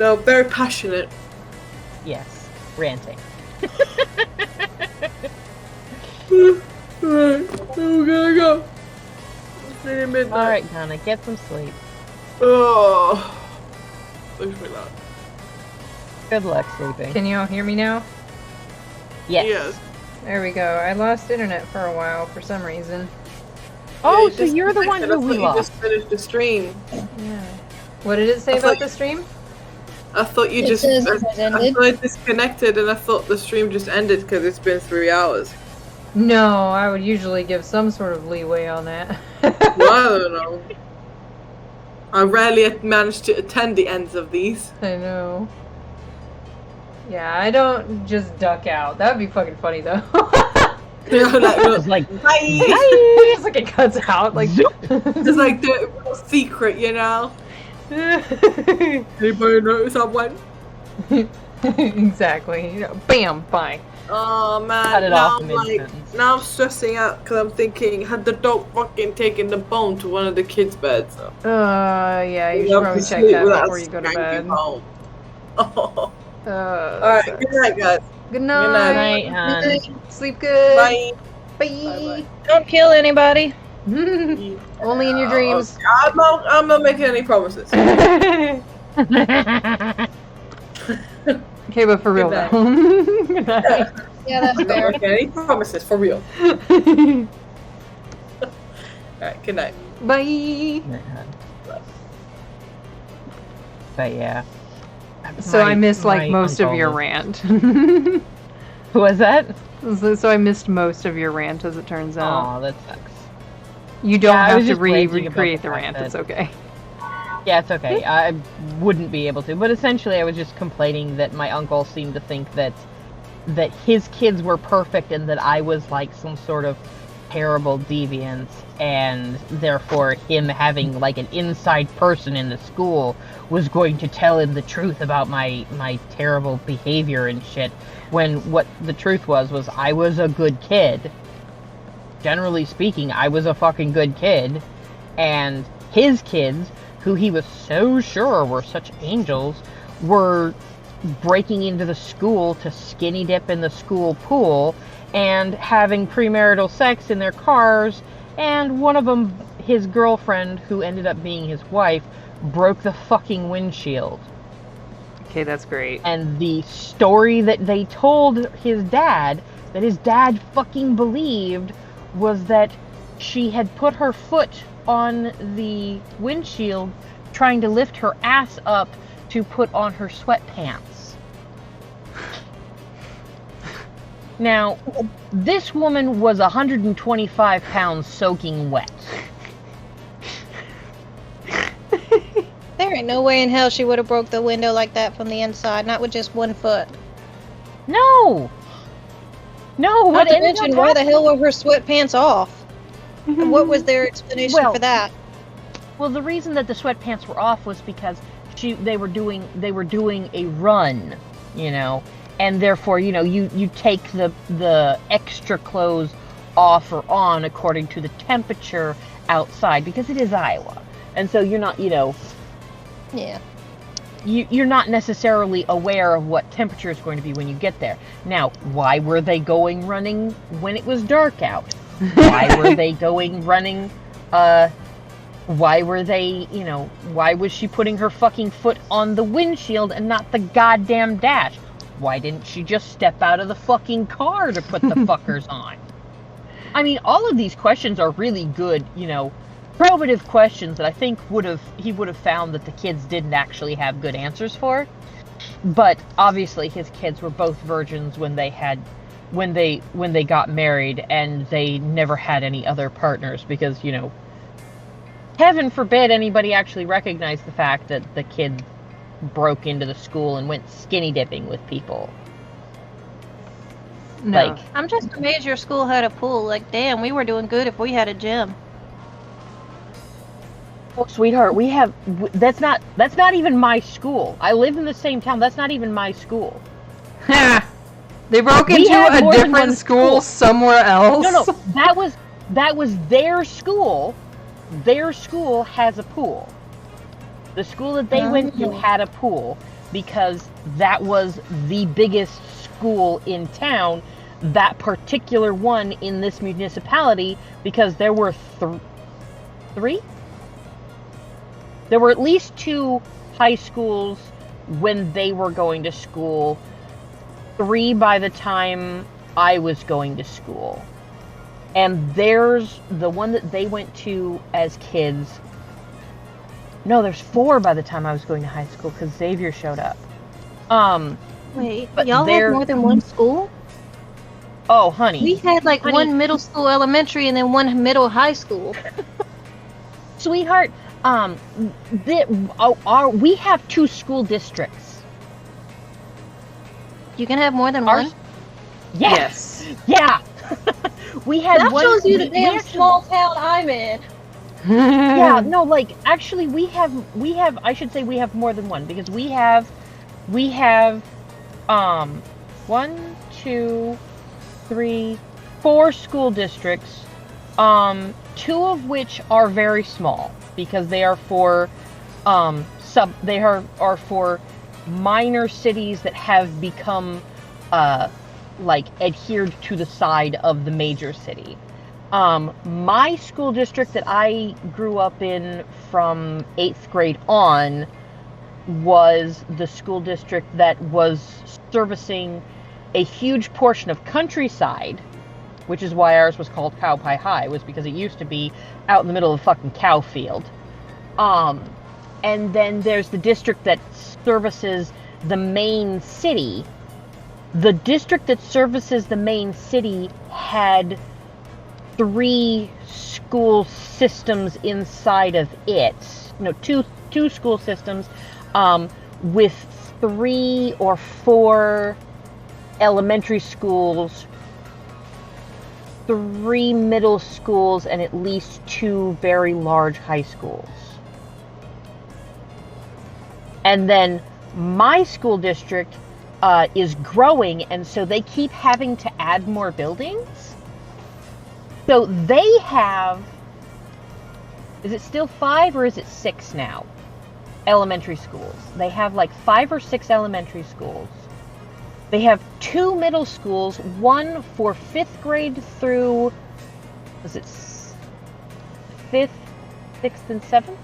No, very passionate. Yes, ranting. Alright, we're gonna go. It's nearly midnight. Alright, Donna, get some sleep. Oh. Wish me luck. Good luck sleeping. Can you all hear me now? Yes. There we go. I lost internet for a while for some reason. Oh, Yeah, so you're the one who we You lost. just finished the stream. Yeah. What did it say about the stream? I thought you just. I thought it disconnected, and I thought the stream just ended because it's been 3 hours. No, I would usually give some sort of leeway on that. Well, I don't know. I rarely manage to attend the ends of these. I know. Yeah, I don't just duck out. That would be fucking funny though. It's like, bye. Just like it cuts out, like It's like the real secret, you know. Anybody notice I went? Exactly. You know, bam, bye. Oh man, Cut it now off I'm like, now I'm stressing out because I'm thinking, had the dog fucking taken the bone to one of the kids' beds? So. Yeah, you should probably check that before you go to bed. Oh. Alright, Sucks. good night, guys. Good night. Good night, hon. Sleep good. Bye. Bye. Don't kill anybody. Only in your dreams. I'm not making any promises. Okay, but for real Good night. though. Good night. Yeah, that's I'm not fair. making any promises, for real. Alright, good night. Bye. But yeah. So I missed like my most of uncle your was- rant. Who was that? So I missed most of your rant, as it turns out. Aw, that sucks. You don't Yeah, I have was to just ranting about recreate the the fact rant. that- It's okay. Yeah, it's okay. I wouldn't be able to. But essentially, I was just complaining that my uncle seemed to think that his kids were perfect and that I was like some sort of terrible deviant, and therefore him having like an inside person in the school was going to tell him the truth about my terrible behavior and shit, when what the truth was I was a good kid. Generally speaking, I was a fucking good kid, and his kids, who he was so sure were such angels, were breaking into the school to skinny dip in the school pool and having premarital sex in their cars, and one of them, his girlfriend, who ended up being his wife, broke the fucking windshield. Okay, that's great. And the story that they told his dad, that his dad fucking believed, was that she had put her foot on the windshield trying to lift her ass up to put on her sweatpants. Now, this woman was 125 pounds soaking wet. There ain't no way in hell she would have broke the window like that from the inside, not with just 1 foot. No! No, Not what to ended mention, up why the happening- hell were her sweatpants off? And what was their explanation Well, for that? Well, the reason that the sweatpants were off was because they were doing a run, you know, and therefore, you know, you take the extra clothes off or on according to the temperature outside, because it is Iowa, and so you're not, you know, Yeah. you're not necessarily aware of what temperature is going to be when you get there. Now, why were they going running when it was dark out? Why were they going running, why were they, you know, why was she putting her fucking foot on the windshield and not the goddamn dash? Why didn't she just step out of the fucking car to put the fuckers on? I mean, all of these questions are really good, you know, probative questions that I think he would have found that the kids didn't actually have good answers for. But obviously his kids were both virgins when they got married, and they never had any other partners, because, you know, heaven forbid anybody actually recognized the fact that the kid broke into the school and went skinny dipping with people. No. Like, I'm just amazed your school had a pool. Like, damn, we were doing good if we had a gym. oh, sweetheart, that's not even my school. I live in the same town. That's not even my school. They broke We into had a more than different one school somewhere else. No, that was their school. Their school has a pool. The school that they went to had a pool. because that was the biggest school in town, that particular one in this municipality, because there were three? There were at least 2 high schools when they were going to school, 3 by the time I was going to school. And there's the one that they went to as kids. No, there's 4 by the time I was going to high school because Xavier showed up. Wait, but y'all have more than one school? Oh, honey. We had like Honey. one middle school, elementary, and then one middle high school. Sweetheart, we have 2 school districts. You can have more than Ours? one? Yes. Yeah. We had That one. shows you the we damn actually- small town I'm in. Yeah, no, like, actually, we have, I should say we have more than one, because we have, 1, 2, 3, 4 school districts, 2 of which are very small, because they are for, they are for minor cities that have become, like, adhered to the side of the major city. My school district that I grew up in from 8th grade on was the school district that was servicing a huge portion of countryside, which is why ours was called Cow Pie High, was because it used to be out in the middle of a fucking cow field. And then there's the district that services the main city. The district that services the main city had 3 school systems inside of it. No, two school systems, with 3 or 4 elementary schools, 3 middle schools, and at least 2 very large high schools. And then my school district is growing, and so they keep having to add more buildings. So they have, is it still 5 or is it 6 now? Elementary schools. They have like 5 or 6 elementary schools. They have 2 middle schools, one for 5th grade through, was it 5th, 6th, and 7th?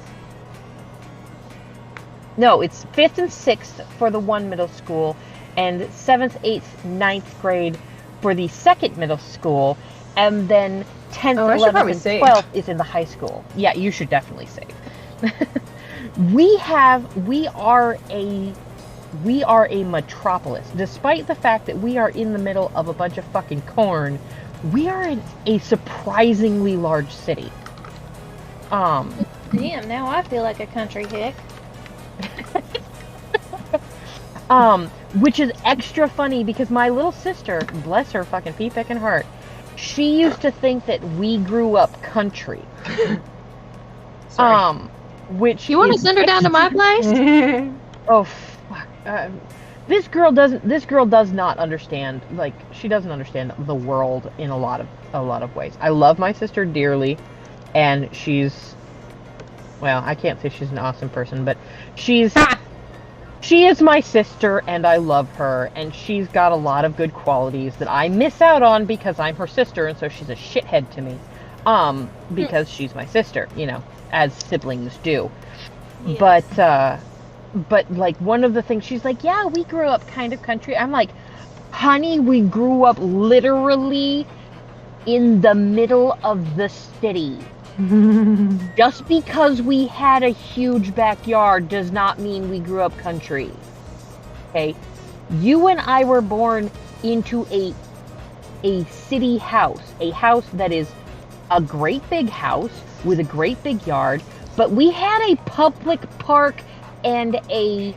No, it's 5th and 6th for the one middle school, and 7th, 8th, 9th grade for the second middle school, and then 10th, 11th, and 12th is in the high school. Yeah, you should definitely save. We are a metropolis. Despite the fact that we are in the middle of a bunch of fucking corn, we are in a surprisingly large city. Damn, now I feel like a country hick. Which is extra funny because my little sister, bless her fucking pea-picking heart, she used to think that we grew up country. Which you want to send her down to my place? Oh, fuck. This girl does not understand. Like, she doesn't understand the world in a lot of ways. I love my sister dearly, and she's, well, I can't say she's an awesome person, but she is my sister, and I love her, and she's got a lot of good qualities that I miss out on because I'm her sister, and so she's a shithead to me. Because she's my sister, you know, as siblings do. Yes. But like, one of the things, she's like, yeah, we grew up kind of country. I'm like, honey, we grew up literally in the middle of the city. Just because we had a huge backyard does not mean we grew up country. Okay? You and I were born into a city house. A house that is a great big house with a great big yard, but we had a public park and a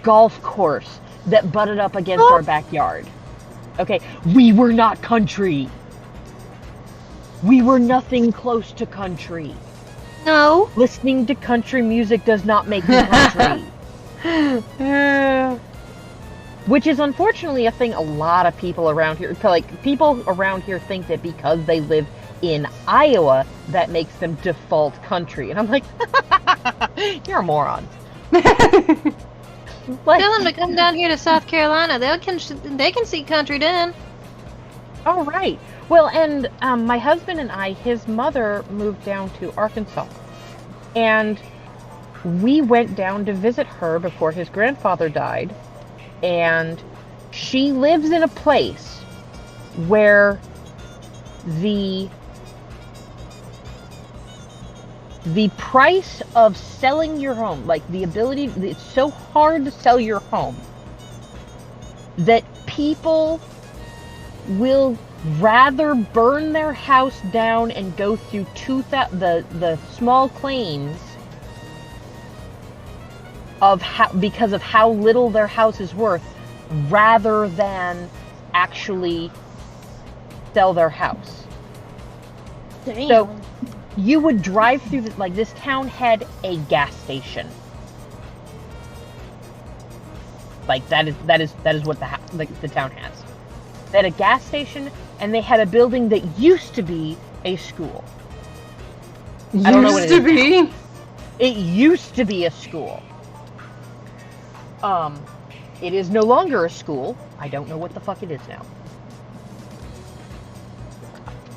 golf course that butted up against our backyard. Okay? We were not country. We were nothing close to country. No. Listening to country music does not make me country. Which is unfortunately a thing a lot of people around here, like, people around here think that because they live in Iowa, that makes them default country. And I'm like, you're a moron. Like, Tell them to come down here to South Carolina. They can see country then. oh, right. Well, and my husband and I, his mother moved down to Arkansas. And we went down to visit her before his grandfather died. And she lives in a place where the price of selling your home, like the ability, it's so hard to sell your home that people will rather burn their house down and go through the small claims of because of how little their house is worth, rather than actually sell their house. Damn. So you would drive through like this town had a gas station. Like that is what the town has. They had a gas station, and they had a building that used to be a school. I don't know what it is now. It used to be a school. It is no longer a school. I don't know what the fuck it is now.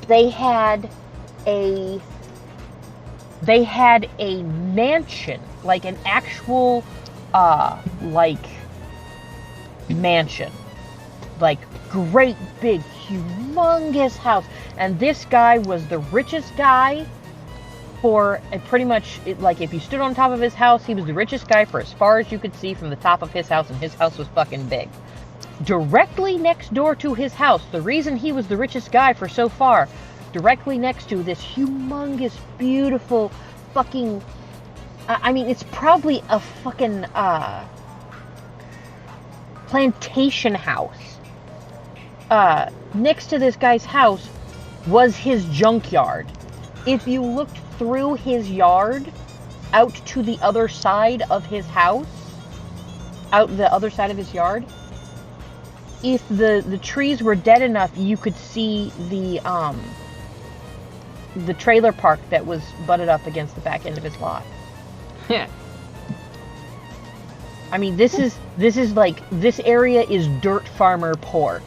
They had a mansion, like an actual mansion, like great big humongous house, and this guy was the richest guy for pretty much like if you stood on top of his house, he was the richest guy for as far as you could see from the top of his house, and his house was fucking big. Directly next door to his house, the reason he was the richest guy for so far, directly next to this humongous beautiful fucking I mean, it's probably a fucking plantation house. Next to this guy's house was his junkyard. If you looked through his yard out to the other side of his house, out the other side of his yard, if the trees were dead enough, you could see the trailer park that was butted up against the back end of his lot. Yeah. I mean, this is like, this area is dirt farmer poor.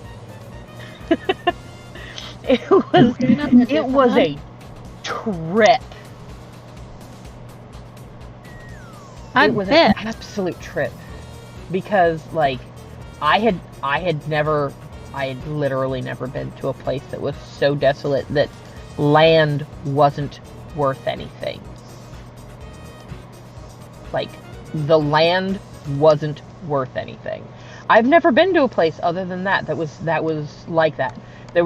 It was a trip. It was an absolute trip, because like I had literally never been to a place that was so desolate that land wasn't worth anything. Like, the land wasn't worth anything. I've never been to a place other than that was like that. There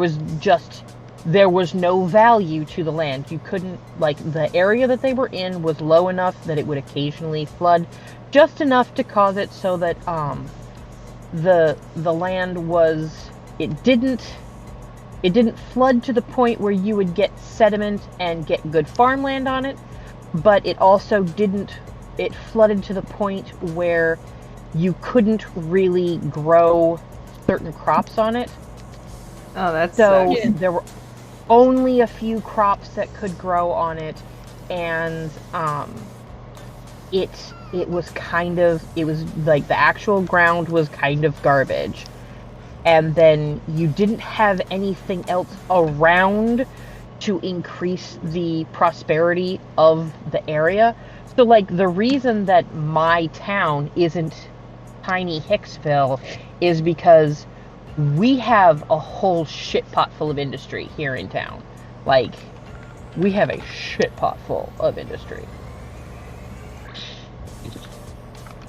was no value to the land. You couldn't, like, the area that they were in was low enough that it would occasionally flood, just enough to cause it so that the land was, it didn't flood to the point where you would get sediment and get good farmland on it, but it also it flooded to the point where you couldn't really grow certain crops on it. Oh, that's so there were only a few crops that could grow on it, and it was like the actual ground was kind of garbage, and then you didn't have anything else around to increase the prosperity of the area. So, like, the reason that my town isn't tiny Hicksville is because we have a whole shit pot full of industry here in town. Like, we have a shit pot full of industry.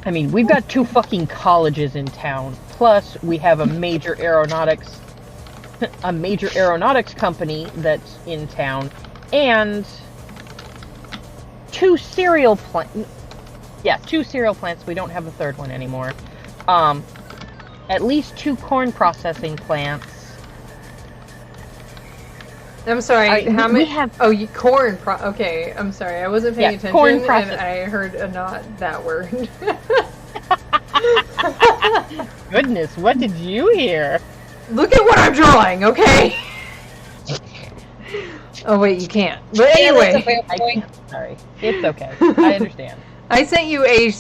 I mean, we've got 2 fucking colleges in town, plus we have a major aeronautics company that's in town, and 2 cereal plants. Yeah, 2 cereal plants. We don't have a third one anymore. At least 2 corn processing plants. I'm sorry, how many? Corn. Okay, I'm sorry, I wasn't paying attention, corn and I heard not that word. Goodness, what did you hear? Look at what I'm drawing, okay? Oh wait, you can't. But anyway, Sorry, it's okay. I understand. I sent you a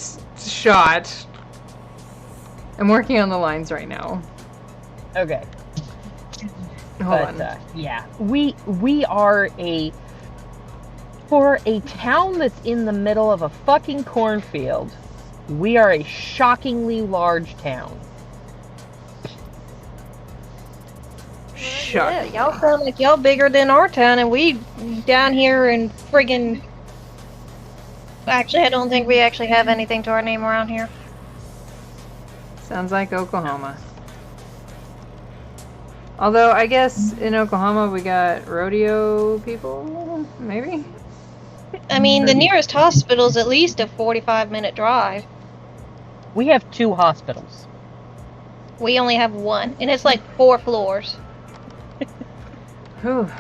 shot. I'm working on the lines right now. Okay. Hold on. Yeah, we are for a town that's in the middle of a fucking cornfield. We are a shockingly large town. Shut. Yeah, y'all sound like y'all bigger than our town, and we down here in friggin'. Actually, I don't think we actually have anything to our name around here. Sounds like Oklahoma. Although, I guess in Oklahoma we got rodeo people, maybe? I mean, the nearest hospital's at least a 45-minute drive. We have 2 hospitals. We only have one, and it's like 4 floors. Whew.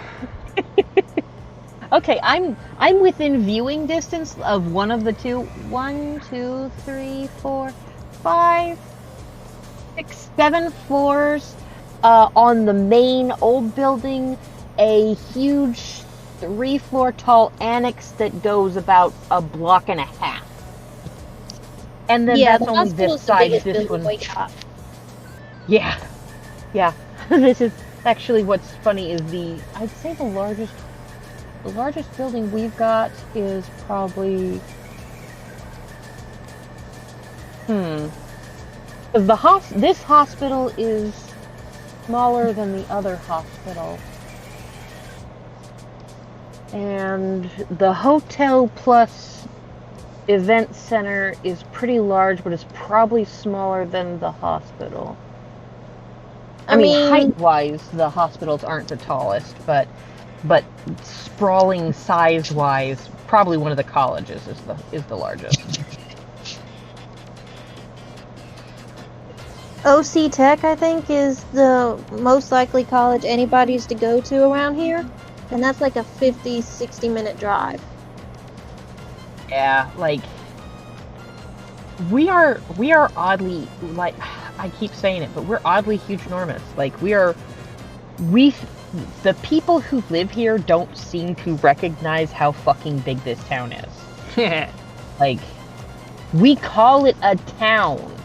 Okay, I'm within viewing distance of one of the 2. 1, 2, 3, 4, 5, 6, 7 floors. On the main old building, a huge 3-floor tall annex that goes about a block and a half. And then Yeah, that's the only this hospital's the side. biggest This building one. we got. Yeah. This is actually what's funny is I'd say the largest building we've got is probably this hospital is smaller than the other hospital. And the hotel plus event center is pretty large, but it's probably smaller than the hospital. I mean, height-wise, the hospitals aren't the tallest, but sprawling size-wise, probably one of the colleges is the largest. OC Tech, I think, is the most likely college anybody's to go to around here. And that's like a 50, 60-minute drive. Yeah, like, we are oddly, like, I keep saying it, but we're oddly huge enormous. Like, the people who live here don't seem to recognize how fucking big this town is. Like, we call it a town.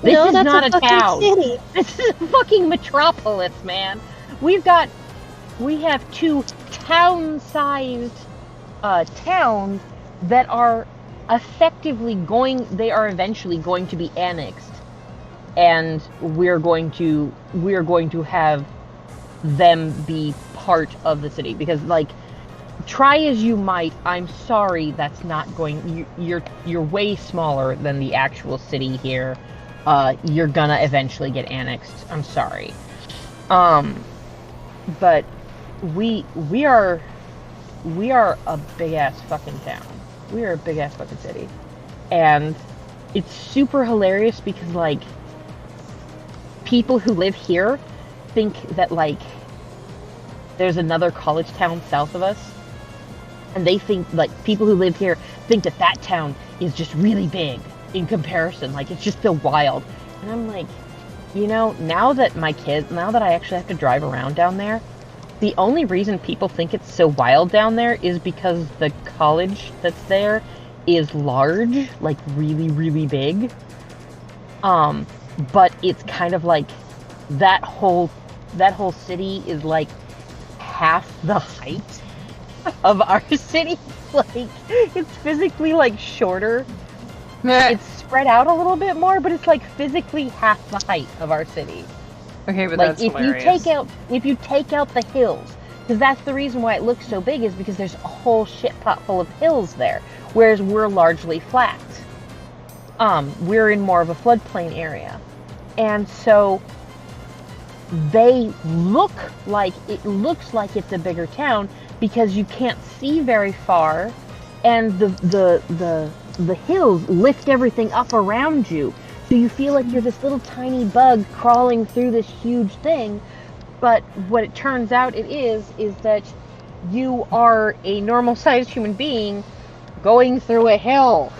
This is not a town. City. This is a fucking metropolis, man. We have 2 town-sized towns that are they are eventually going to be annexed, and we're going to have them be part of the city, because, like, try as you might, I'm sorry, that's not going. You're way smaller than the actual city here. You're gonna eventually get annexed. I'm sorry. But we are a big ass fucking town. We are a big ass fucking city. And it's super hilarious because, like, people who live here think that, like, there's another college town south of us. And they think, like, people who live here think that town is just really big in comparison. Like, it's just so wild. And I'm like, you know, now that I actually have to drive around down there, the only reason people think it's so wild down there is because the college that's there is large, like really, really big. But it's kind of like that whole city is like half the height of our city. Like, it's physically, like, shorter. It's spread out a little bit more, but it's, like, physically half the height of our city. Okay, but like, that's if hilarious. you take out the hills, because that's the reason why it looks so big, is because there's a whole shit pot full of hills there, whereas we're largely flat. We're in more of a floodplain area, and so it looks like it's a bigger town because you can't see very far, and the hills lift everything up around you. So you feel like you're this little tiny bug crawling through this huge thing, but what it turns out it is that you are a normal-sized human being going through a hill.